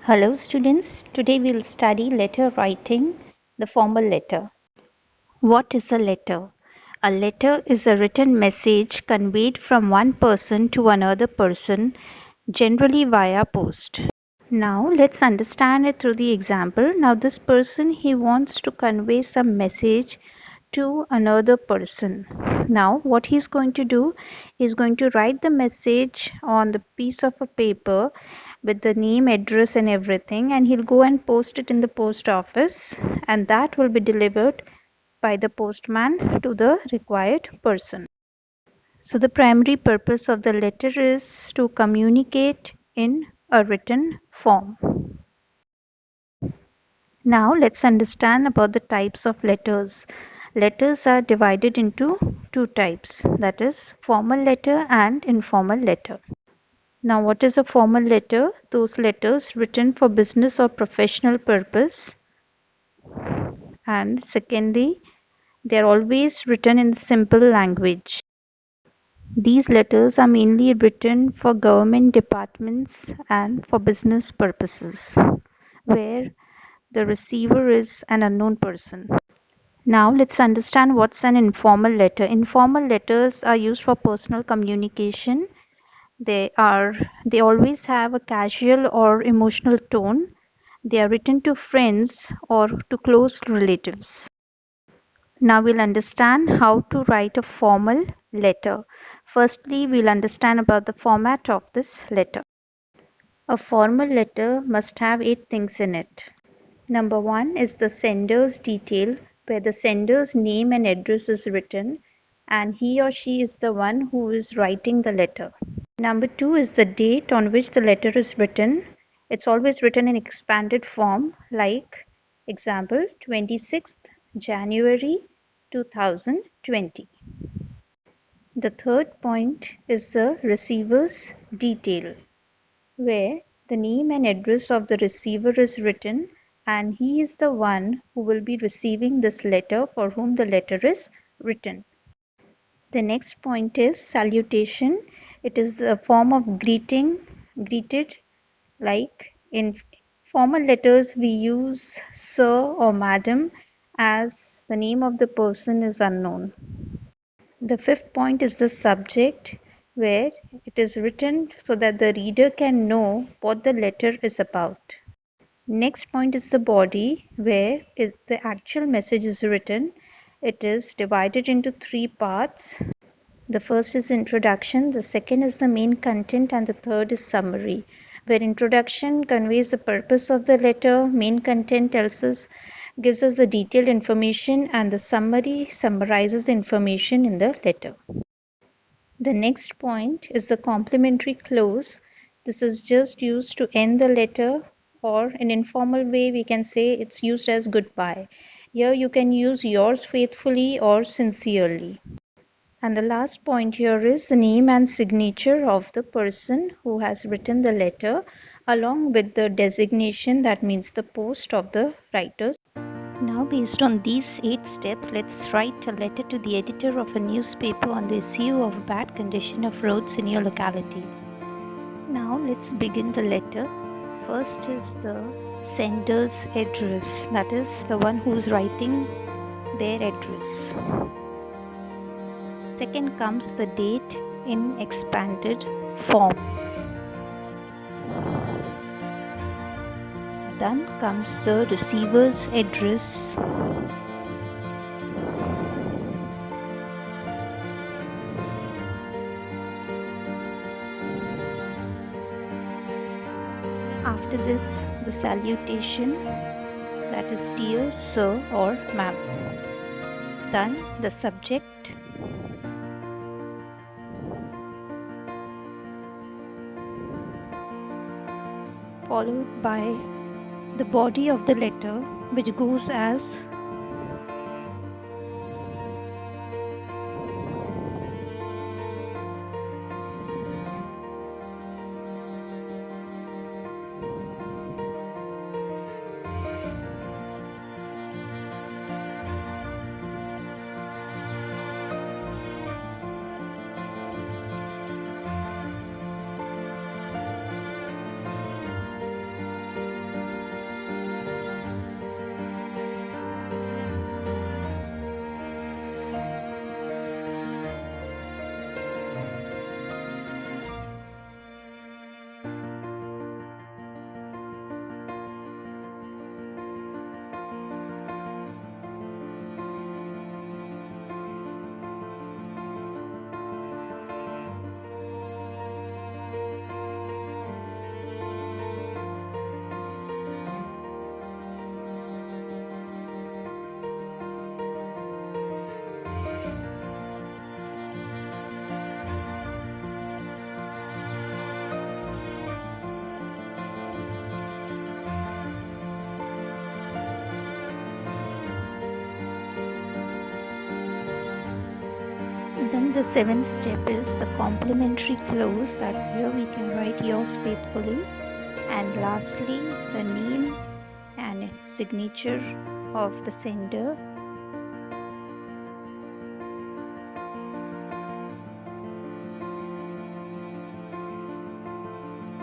Hello students, today we'll study letter writing, the formal letter. What is a letter? A letter is a written message conveyed from one person to another person, generally via post. Now let's understand it through the example. Now this person, he wants to convey some message to another person. Now what he's going to do, he's going to write the message on the piece of a paper with the name, address and everything, and he'll go and post it in the post office, and that will be delivered by the postman to the required person. So the primary purpose of the letter is to communicate in a written form. Now let's understand about the types of letters. Letters are divided into two types, that is formal letter and informal letter. Now what is a formal letter? Those letters written for business or professional purpose. And secondly, they are always written in simple language. These letters are mainly written for government departments and for business purposes, where the receiver is an unknown person. Now let's understand what's an informal letter. Informal letters are used for personal communication. They always have a casual or emotional tone. They are written to friends or to close relatives. Now we'll understand how to write a formal letter. Firstly, we'll understand about the format of this letter. A formal letter must have 8 things in it. Number 1 is the sender's detail, where the sender's name and address is written, and he or she is the one who is writing the letter. Number 2 is the date on which the letter is written. It's always written in expanded form, like example 26th January 2020. The third point is the receiver's detail, where the name and address of the receiver is written, and he is the one who will be receiving this letter for whom the letter is written. The next point is salutation. It is a form of greeted, like in formal letters we use sir or madam as the name of the person is unknown. The fifth point is the subject, where it is written so that the reader can know what the letter is about. Next point is the body, where the actual message is written. It is divided into 3 parts. The first is introduction, the second is the main content, and the third is summary, where introduction conveys the purpose of the letter, main content gives us the detailed information, and the summary summarizes the information in the letter. The next point is the complementary clause. This is just used to end the letter, or in informal way we can say it's used as goodbye. Here you can use yours faithfully or sincerely. And the last point here is the name and signature of the person who has written the letter, along with the designation, that means the post of the writers. Now, based on these 8 steps, let's write a letter to the editor of a newspaper on the issue of bad condition of roads in your locality. Now, let's begin the letter. First is the sender's address, that is the one who is writing their address. Second comes the date in expanded form. Then comes the receiver's address. After this, the salutation, that is dear sir or ma'am. Then the subject, followed by the body of the letter, which goes as Then the seventh step is the complementary clause, that here we can write yours faithfully. And lastly, the name and signature of the sender